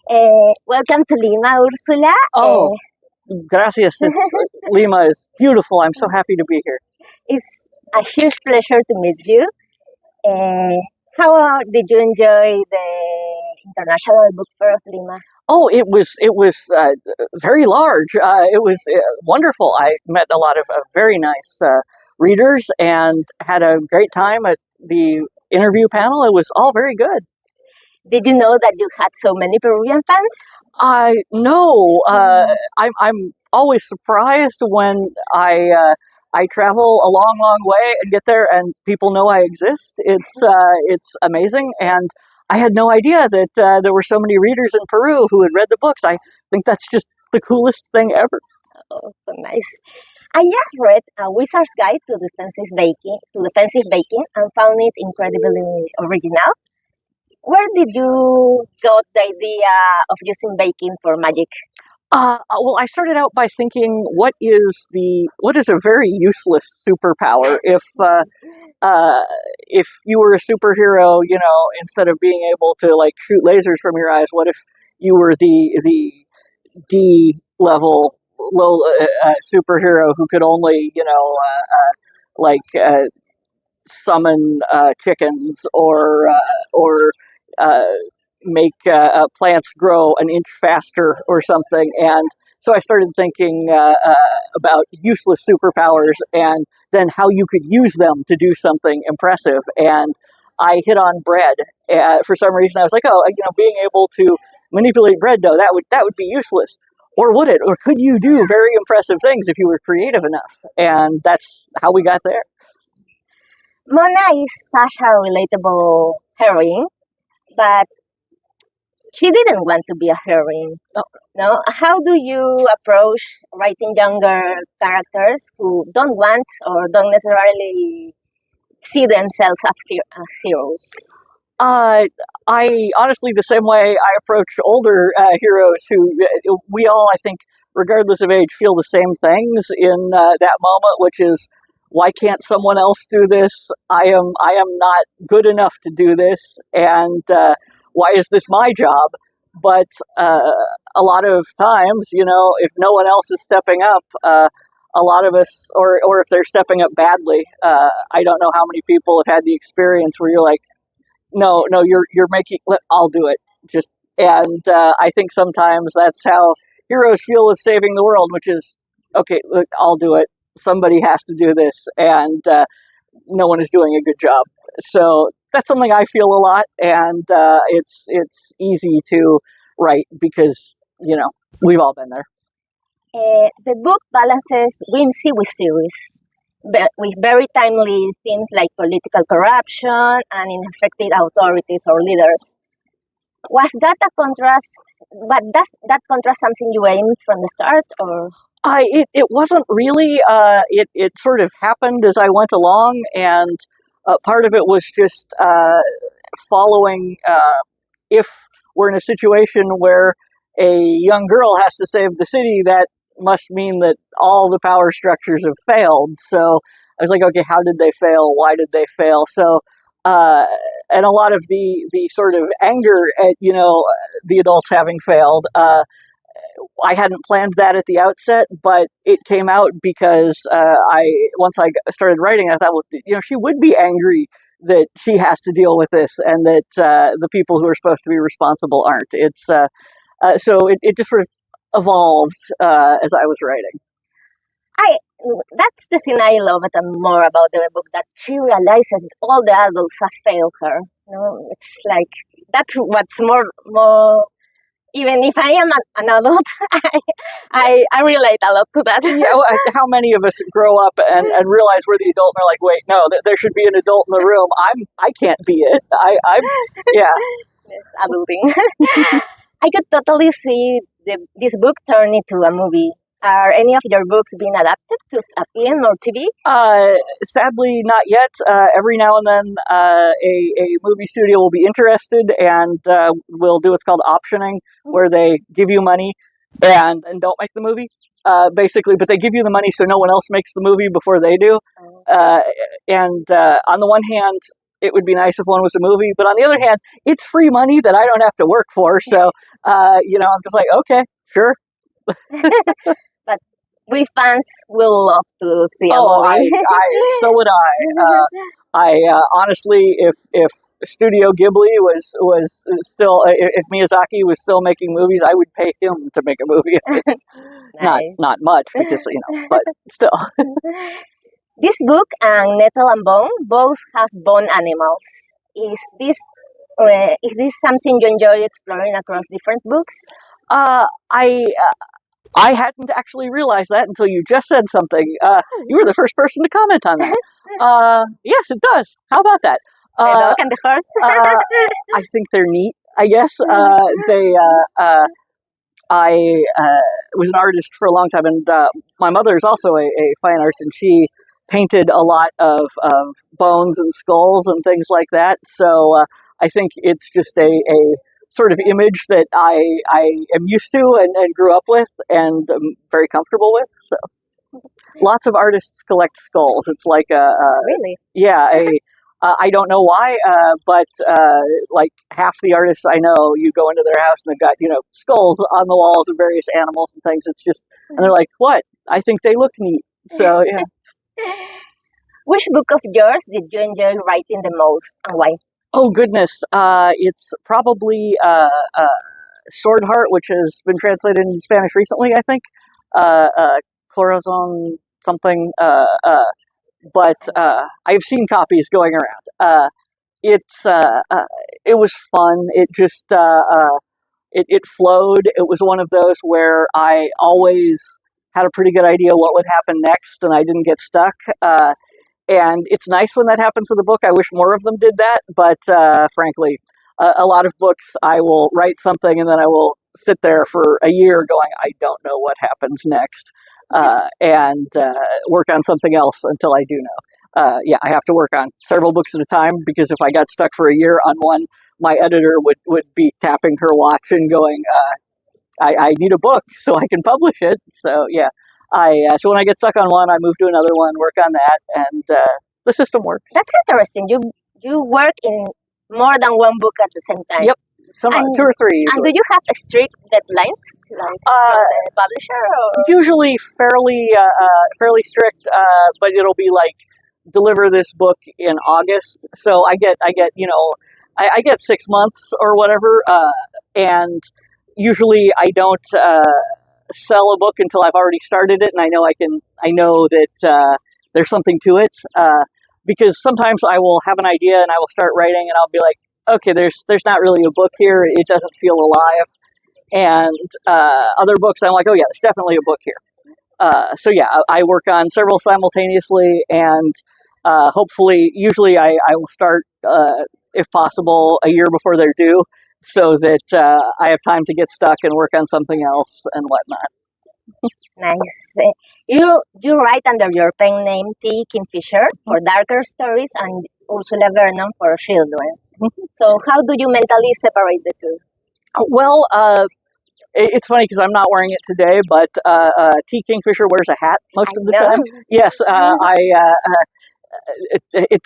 Welcome to Lima, Ursula. Oh, gracias. Lima is beautiful. I'm so happy to be here. It's a huge pleasure to meet you. How did you enjoy the International Book Fair of Lima? Oh, it was very large. It was wonderful. I met a lot of very nice readers and had a great time at the interview panel. It was all very good. Did you know that you had so many Peruvian fans? I know. I'm always surprised when I travel a long, long way and get there, and people know I exist. It's amazing, and I had no idea that there were so many readers in Peru who had read the books. I think that's just the coolest thing ever. Oh, so nice. I just read A Wizard's Guide to Defensive Baking, and found it incredibly original. Where did you got the idea of using baking for magic? Well, I started out by thinking, what is a very useless superpower? If you were a superhero, instead of being able to like shoot lasers from your eyes, what if you were the D level low superhero who could only summon chickens or make plants grow an inch faster or something. And so I started thinking about useless superpowers and then how you could use them to do something impressive. And I hit on bread. For some reason, I was like, being able to manipulate bread dough, that would be useless. Or would it? Or could you do very impressive things if you were creative enough? And that's how we got there. Mona is such a relatable heroine, but she didn't want to be a heroine. No. How do you approach writing younger characters who don't want or don't necessarily see themselves as heroes? I honestly, the same way I approach older heroes who we all, I think, regardless of age, feel the same things in that moment, which is, why can't someone else do this? I am not good enough to do this, and why is this my job? But a lot of times, if no one else is stepping up, a lot of us, or if they're stepping up badly, I don't know how many people have had the experience where you're like, no, you're making. I'll do it. I think sometimes that's how heroes feel with saving the world, which is, okay, look, I'll do it. Somebody has to do this, and no one is doing a good job. So that's something I feel a lot, and it's easy to write because we've all been there. The book balances whimsy with serious, with very timely themes like political corruption and ineffective authorities or leaders. Was that a contrast? But does that contrast something you aimed from the start, or? It wasn't really. It sort of happened as I went along, and part of it was just following. If we're in a situation where a young girl has to save the city, that must mean that all the power structures have failed. So I was like, okay, how did they fail? Why did they fail? So. And a lot of the sort of anger at the adults having failed. I hadn't planned that at the outset, but it came out because once I started writing, I thought, well, she would be angry that she has to deal with this, and that the people who are supposed to be responsible aren't. So it just sort of evolved as I was writing. That's the thing I love it more about the book, that she realizes all the adults have failed her. It's like that's what's more. Even if I am an adult, I relate a lot to that. Yeah, how many of us grow up and realize we're the adult and are like, wait, no, there should be an adult in the room. I can't be it. Yeah. Yes, adulting. I could totally see this book turn into a movie. Are any of your books being adapted to a film or TV? Sadly, not yet. Every now and then, a movie studio will be interested and will do what's called optioning, where they give you money and don't make the movie. Basically, but they give you the money so no one else makes the movie before they do. On the one hand, it would be nice if one was a movie. But on the other hand, it's free money that I don't have to work for. So, I'm just like, okay, sure. But we fans will love to see a Oh, movie. so would I. Honestly, if Studio Ghibli was still, if Miyazaki was still making movies, I would pay him to make a movie. Nice. Not much because but still. This book and Nettle and Bone both have bone animals. Is this is this something you enjoy exploring across different books? I hadn't actually realized that until you just said something. You were the first person to comment on that. Yes, it does. How about that? The dog and the horse. I think they're neat. I guess I was an artist for a long time, and my mother is also a fine artist, and she painted a lot of bones and skulls and things like that. So I think it's just a sort of image that I am used to and grew up with and am very comfortable with. So lots of artists collect skulls. It's like really? Yeah, I don't know why, but like half the artists I know, you go into their house and they've got skulls on the walls of various animals and things. It's just, and they're like, what? I think they look neat. So yeah. Which book of yours did you enjoy writing the most and why? Oh goodness, it's probably Sword Heart, which has been translated into Spanish recently, I think. Corazon something. But I've seen copies going around. It was fun. It just it flowed. It was one of those where I always had a pretty good idea what would happen next, and I didn't get stuck. And it's nice when that happens with a book. I wish more of them did that, but frankly, a lot of books I will write something and then I will sit there for a year going, I don't know what happens next. And work on something else until I do know. Yeah, I have to work on several books at a time because if I got stuck for a year on one, my editor would be tapping her watch and going, I need a book so I can publish it. So yeah, so when I get stuck on one, I move to another one, work on that, and the system works. That's interesting. You work in more than one book at the same time. Yep. Two or three. Usually. And do you have strict deadlines, like from the publisher? Or? Usually fairly strict, but it'll be like deliver this book in August. So I get I get 6 months or whatever, and usually I don't sell a book until I've already started it, and I know that there's something to it, because sometimes I will have an idea and I will start writing and I'll be like, okay, there's not really a book here. It doesn't feel alive. And other books, I'm like, oh yeah, there's definitely a book here. So yeah, I work on several simultaneously, and hopefully, usually I will start, if possible, a year before they're due, so that I have time to get stuck and work on something else and whatnot. Nice. You write under your pen name T. Kingfisher for darker stories and Ursula Vernon for children. So how do you mentally separate the two? Well, it's funny because I'm not wearing it today, but T. Kingfisher wears a hat most of the time. Yes,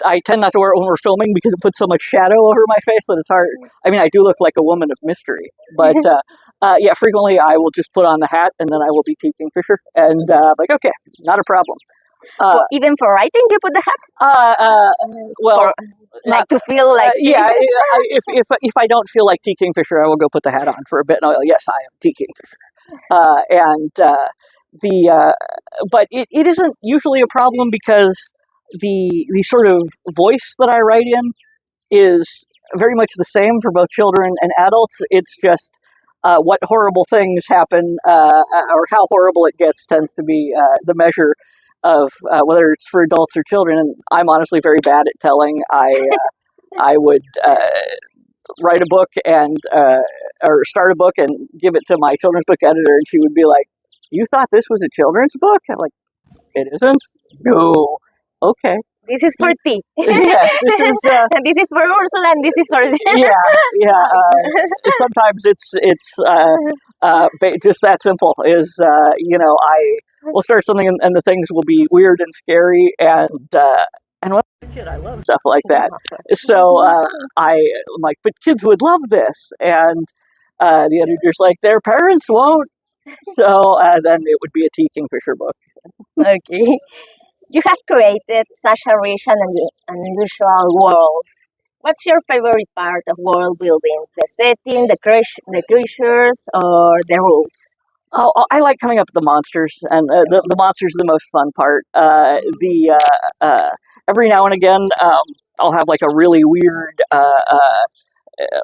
I tend not to wear it when we're filming because it puts so much shadow over my face that it's hard. I mean, I do look like a woman of mystery, but yeah, frequently I will just put on the hat and then I will be T. Kingfisher, and like, okay, not a problem. Even for writing, you put the hat? Well, to feel like yeah. If I don't feel like T. Kingfisher, I will go put the hat on for a bit, and I'll go, yes, I am T. Kingfisher. But it isn't usually a problem because the sort of voice that I write in is very much the same for both children and adults. It's just what horrible things happen or how horrible it gets tends to be the measure of whether it's for adults or children. And I'm honestly very bad at telling. I would write a book and or start a book and give it to my children's book editor, and she would be like, "You thought this was a children's book?" I'm like, "It isn't." No. Okay. This is for T. Yeah, this is for Ursula, and this is for yeah. Sometimes it's just that simple. I will start something and the things will be weird and scary, and And when I was a kid, I loved stuff like that. So I'm like, but kids would love this. And the editor's like, their parents won't. So then it would be a T. Kingfisher book. Okay. You have created such a rich and unusual worlds. What's your favorite part of world building? The setting, the creatures, or the rules? Oh, I like coming up with the monsters, and the monsters are the most fun part. Every now and again, I'll have like a really weird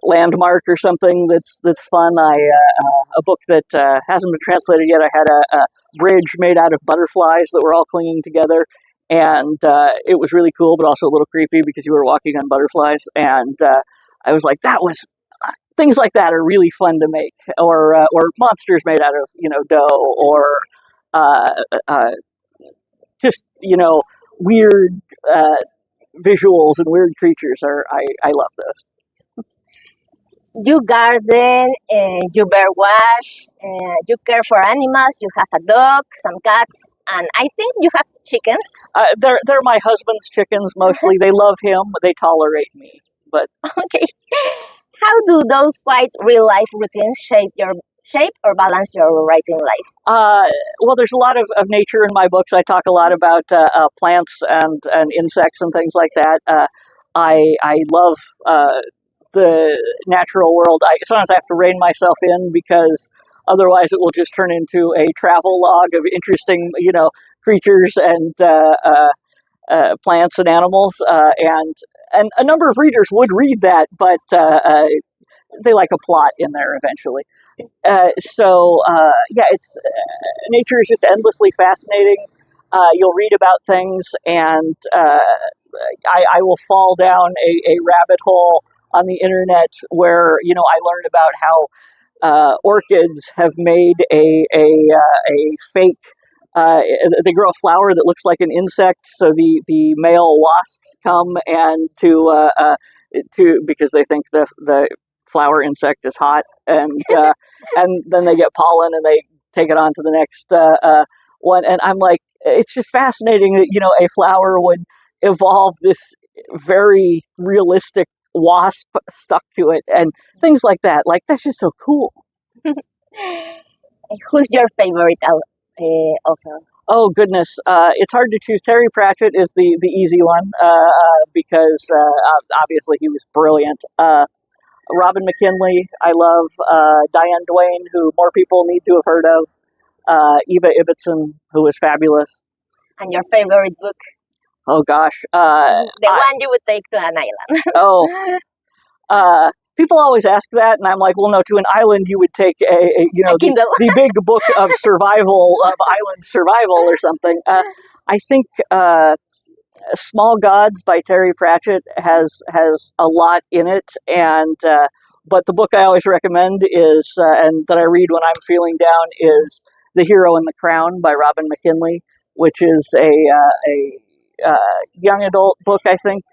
landmark or something that's fun. A book that hasn't been translated yet. I had a bridge made out of butterflies that were all clinging together, and it was really cool, but also a little creepy because you were walking on butterflies. And I was like, that was things like that are really fun to make, or monsters made out of dough, or uh, uh, just weird visuals and weird creatures. I love those. You garden, you bear wash, you care for animals. You have a dog, some cats, and I think you have chickens. They're my husband's chickens mostly. They love him. They tolerate me. But Okay. How do those quite real life routines shape or balance your writing life? well, there's a lot of nature in my books. I talk a lot about plants and insects and things like that. I love the natural world. Sometimes I have to rein myself in because otherwise it will just turn into a travel log of interesting, creatures and plants and animals. And a number of readers would read that, but they like a plot in there eventually. Yeah, it's nature is just endlessly fascinating. You'll read about things, and I will fall down a rabbit hole on the internet where I learn about how orchids have made a fake. They grow a flower that looks like an insect, so the male wasps come and to because they think the flower insect is hot, and then they get pollen and they take it on to the next one. And I'm like, it's just fascinating that a flower would evolve this very realistic wasp stuck to it, and things like that. Like, that's just so cool. Who's your favorite author? Oh goodness, it's hard to choose. Terry Pratchett is the easy one because obviously he was brilliant. Robin McKinley, I love. Diane Duane, who more people need to have heard of. Eva Ibbotson, who was fabulous. And your favorite book? Oh gosh, the one you would take to an island. People always ask that, and I'm like, well, no. To an island, you would take the big book of survival, of island survival, or something. I think Small Gods by Terry Pratchett has a lot in it, and but the book I always recommend is and that I read when I'm feeling down is The Hero and the Crown by Robin McKinley, which is a young adult book, I think,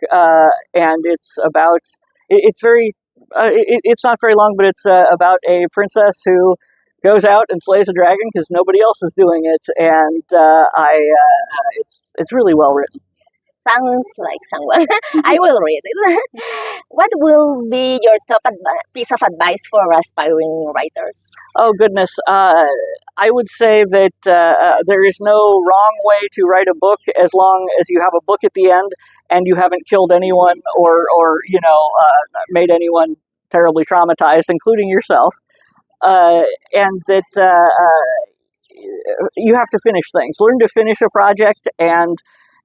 and it's about it's very it's not very long, but it's about a princess who goes out and slays a dragon because nobody else is doing it, and it's really well written. Sounds like someone. I will read it. What will be your top piece of advice for aspiring writers? Oh, goodness. I would say that there is no wrong way to write a book as long as you have a book at the end and you haven't killed anyone or made anyone terribly traumatized, including yourself. And that you have to finish things. Learn to finish a project, and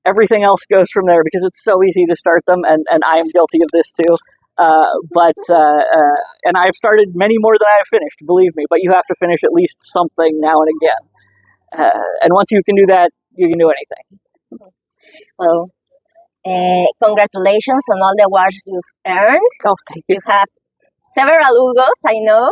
everything else goes from there, because it's so easy to start them, and I am guilty of this too. And I've started many more than I have finished, believe me, but you have to finish at least something now and again. And once you can do that, you can do anything. Well, congratulations on all the awards you've earned. Oh, thank you. You have several Hugos, I know,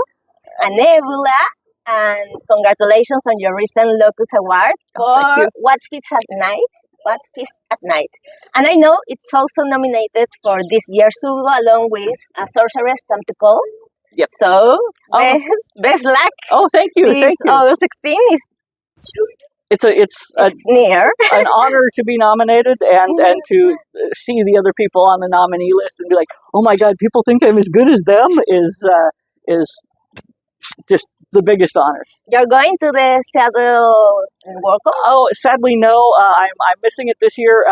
a Nebula, and congratulations on your recent Locus Award for What Fits at Night. What Feast at Night. And I know it's also nominated for this year's Hugo along with A Sorcerer's Tentacle. Yep. So, best luck. Oh, thank you. This thank you. August 16 is it's near. an honor to be nominated and to see the other people on the nominee list and be like, oh my God, people think I'm as good as them is just the biggest honor. You're going to the Seattle World Cup? Oh, sadly, no. I'm missing it this year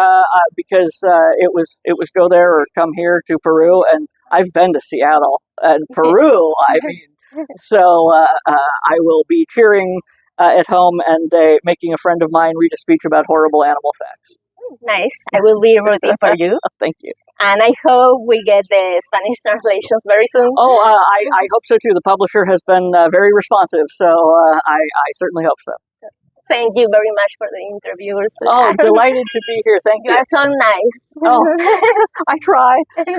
because it was go there or come here to Peru, and I've been to Seattle and Peru. I mean, so I will be cheering at home and making a friend of mine read a speech about horrible animal facts. Nice. I will be rooting for you. Thank you. And I hope we get the Spanish translations very soon. Oh, I hope so too. The publisher has been very responsive, so I certainly hope so. Thank you very much for the interview. Oh, delighted to be here. Thank you. You are so nice. Oh, I try.